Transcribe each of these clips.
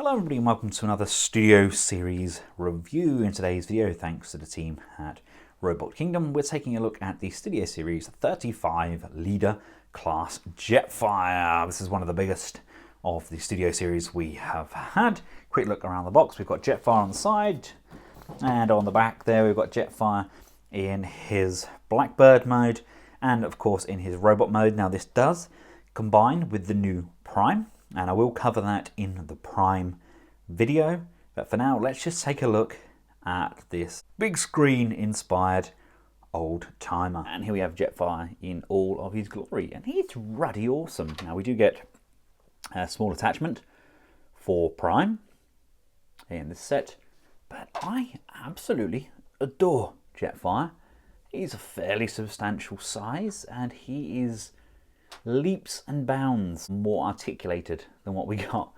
Hello everybody and welcome to another Studio Series review. In today's video, thanks to the team at Robot Kingdom, we're taking a look at the Studio Series 35 Leader Class Jetfire. This is one of the biggest of the Studio Series we have had. Quick look around the box. We've got Jetfire on the side, and on the back there we've got Jetfire in his Blackbird mode and of course in his robot mode. Now this does combine with the new Prime, and I will cover that in the Prime video, but for now let's just take a look at this big screen inspired old timer. And here we have Jetfire in all of his glory, and he's ruddy awesome. Now we do get a small attachment for Prime in this set, but I absolutely adore Jetfire. He's a fairly substantial size and he is leaps and bounds more articulated than what we got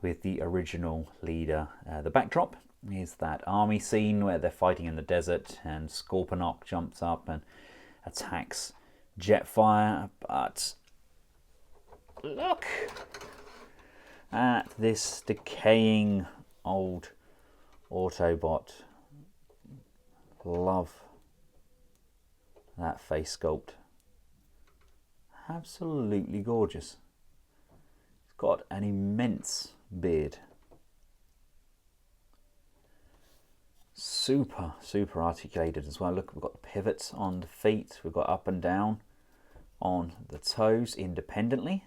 with the original leader. The backdrop is that army scene where they're fighting in the desert and Scorponok jumps up and attacks Jetfire, but look at this decaying old Autobot. Love that face sculpt. Absolutely gorgeous. He's got an immense beard. Super articulated as well. Look, we've got the pivots on the feet. We've got up and down on the toes independently.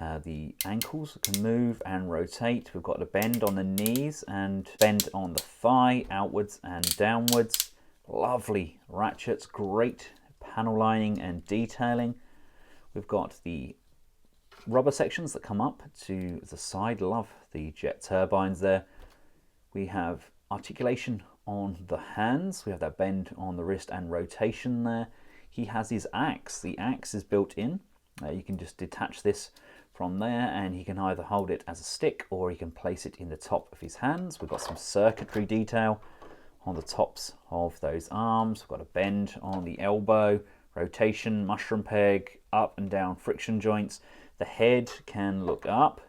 The ankles can move and rotate. We've got the bend on the knees and bend on the thigh, outwards and downwards. Lovely ratchets, great panel lining and detailing. We've got the rubber sections that come up to the side. Love the jet turbines there. We have articulation on the hands. We have that bend on the wrist and rotation there. He has his axe. The axe is built in. You can just detach this from there and he can either hold it as a stick or he can place it in the top of his hands. We've got some circuitry detail on the tops of those arms. We've got a bend on the elbow, rotation, mushroom peg, up and down friction joints. The head can look up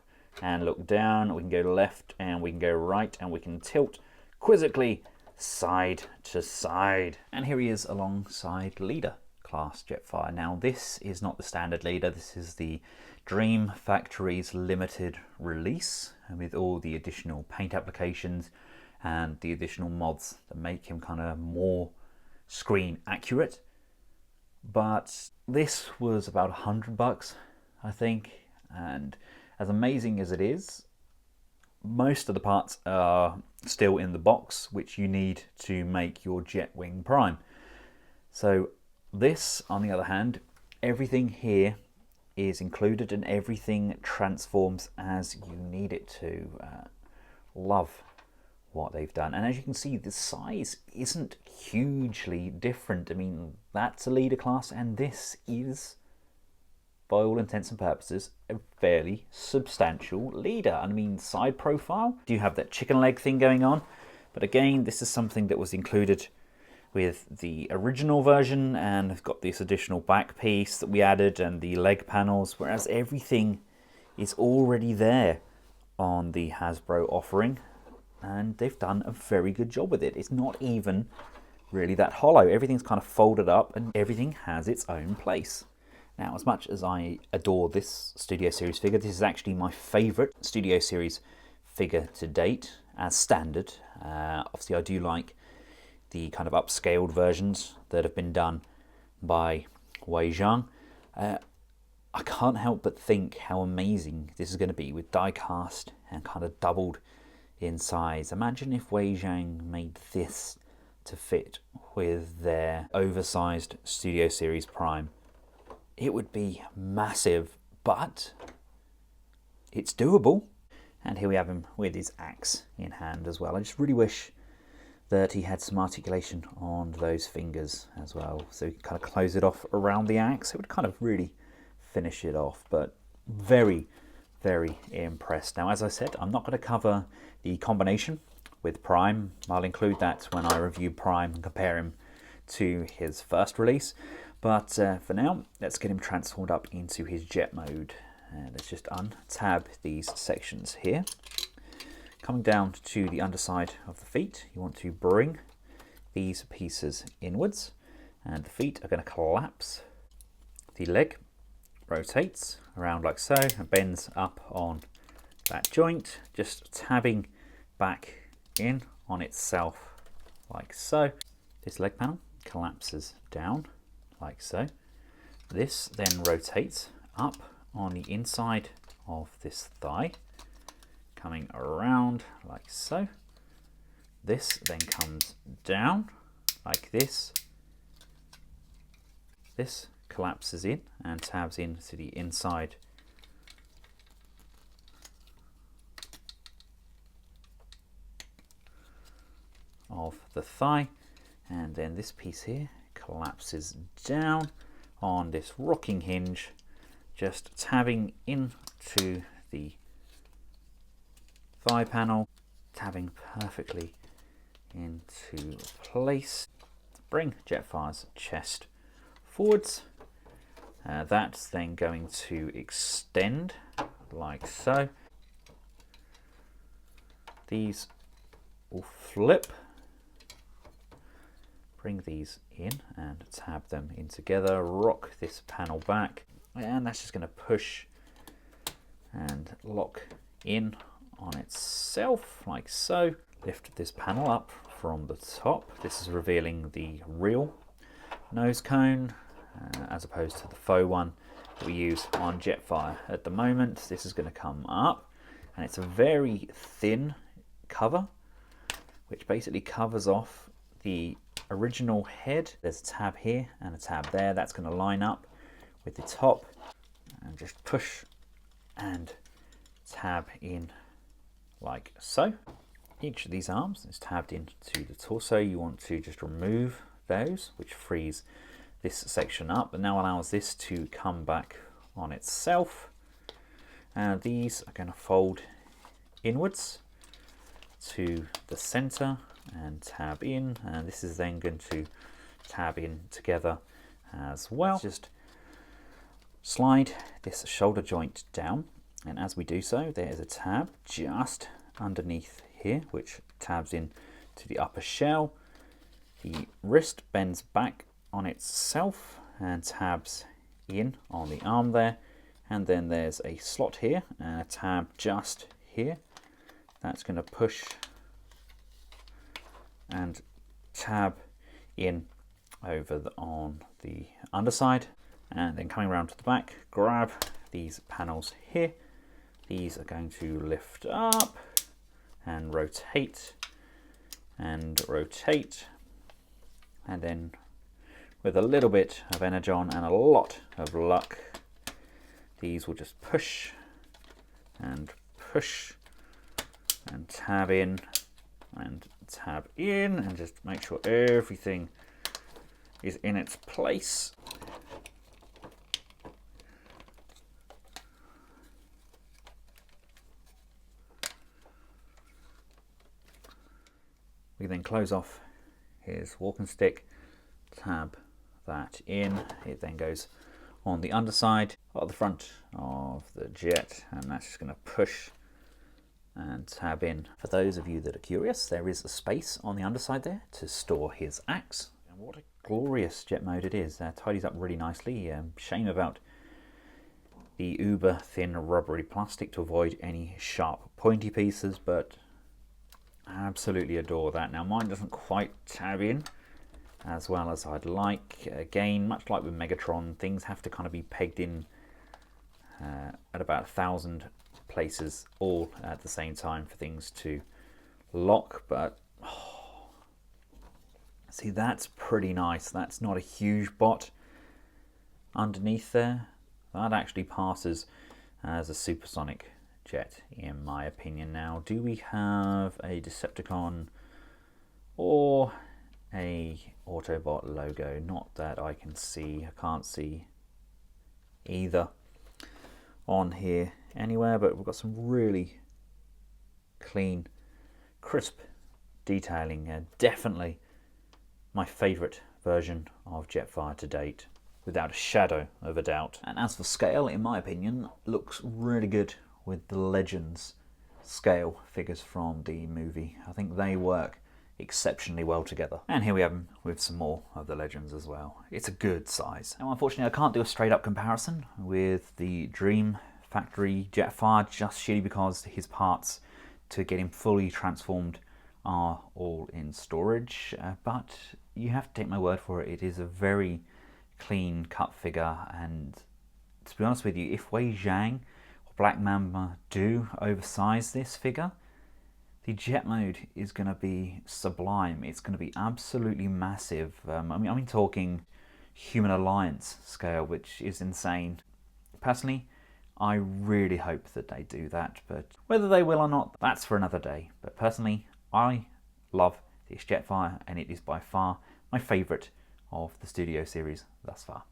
and look down. We can go left and we can go right, and we can tilt quizzically side to side. And here he is alongside Leader Class Jetfire. Now this is not the standard Leader. This is the Dream Factory's limited release, and with all the additional paint applications and the additional mods that make him kind of more screen accurate. But this was about $100, I think, and as amazing as it is, most of the parts are still in the box, which you need to make your Jetwing Prime. So this, on the other hand, everything here is included and everything transforms as you need it to. Love what they've done, and as you can see, the size isn't hugely different. I mean, that's a Leader class, and this is, by all intents and purposes, a fairly substantial Leader. I mean, side profile, do you have that chicken leg thing going on? But again, this is something that was included with the original version, and it's got this additional back piece that we added and the leg panels, whereas everything is already there on the Hasbro offering. And they've done a very good job with it. It's not even really that hollow. Everything's kind of folded up and everything has its own place. Now, as much as I adore this Studio Series figure, this is actually my favourite Studio Series figure to date as standard. Obviously, I do like the kind of upscaled versions that have been done by Wei Zhang. I can't help but think how amazing this is going to be with die cast and kind of doubled in size. Imagine if Wei Zhang made this to fit with their oversized Studio Series Prime. It would be massive, but it's doable. And here we have him with his axe in hand as well. I just really wish that he had some articulation on those fingers as well, so he could kind of close it off around the axe. It would kind of really finish it off, but very impressed. Now, as I said, I'm not going to cover the combination with Prime. I'll include that when I review Prime and compare him to his first release. But for now, let's get him transformed up into his jet mode. Let's just untab these sections here. Coming down to the underside of the feet, you want to bring these pieces inwards, and the feet are going to collapse. The leg rotates around like so and bends up on that joint, just tabbing back in on itself like so. This leg panel collapses down like so. This then rotates up on the inside of this thigh, coming around like so. This then comes down like this. This collapses in and tabs into the inside of the thigh, and then this piece here collapses down on this rocking hinge, just tabbing into the thigh panel, tabbing perfectly into place. Bring Jetfire's chest forwards. That's then going to extend like so. These will flip. Bring these in and tab them in together, rock this panel back, and that's just going to push and lock in on itself like so. Lift this panel up from the top. This is revealing the real nose cone as opposed to the faux one that we use on Jetfire at the moment. This is going to come up, and it's a very thin cover which basically covers off the original head. There's a tab here and a tab there. That's going to line up with the top, and just push and tab in like so. Each of these arms is tabbed into the torso. You want to just remove those, which frees this section up and now allows this to come back on itself. And these are going to fold inwards to the center and tab in, and this is then going to tab in together as well. Let's just slide this shoulder joint down, and as we do so, there is a tab just underneath here which tabs in to the upper shell. The wrist bends back on itself and tabs in on the arm there, and then there's a slot here and a tab just here. That's going to push and tab in over on the underside, and then coming around to the back, grab these panels here. These are going to lift up and rotate, and then with a little bit of energon and a lot of luck, these will just push and tab in and tab in, and just make sure everything is in its place. We then close off his walking stick, tab that in. It then goes on the underside of the front of the jet, and that's just going to push and tab in. For those of you that are curious, there is a space on the underside there to store his axe. And what a glorious jet mode it is. Tidies up really nicely. Shame about the uber thin rubbery plastic to avoid any sharp pointy pieces, but I absolutely adore that. Now mine doesn't quite tab in as well as I'd like. Again, much like with Megatron, things have to kind of be pegged in at about 1,000 places all at the same time for things to lock. But see, that's pretty nice. That's not a huge bot underneath there. That actually passes as a supersonic jet in my opinion. Now, do we have a Decepticon or a Autobot logo? Not that I can see. I can't see either on here anywhere, but we've got some really clean, crisp detailing. Definitely my favorite version of Jetfire to date, without a shadow of a doubt. And as for scale, in my opinion, looks really good with the Legends scale figures from the movie. I think they work exceptionally well together. And here we have them with some more of the Legends as well. It's a good size. Now unfortunately I can't do a straight up comparison with the Dream Factory Jetfire, just sheerly because his parts to get him fully transformed are all in storage, but you have to take my word for it, it is a very clean cut figure. And to be honest with you, if Wei Zhang or Black Mamba do oversize this figure, the jet mode is going to be sublime. It's going to be absolutely massive. I'm talking Human Alliance scale, which is insane. Personally, I really hope that they do that, but whether they will or not, that's for another day. But personally, I love this Jetfire, and it is by far my favourite of the Studio series thus far.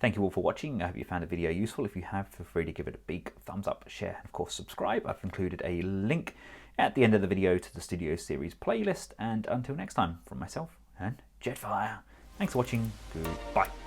Thank you all for watching. I hope you found the video useful. If you have, feel free to give it a big thumbs up, share, and of course subscribe. I've included a link at the end of the video to the Studio series playlist. And until next time, from myself and Jetfire, thanks for watching. Goodbye.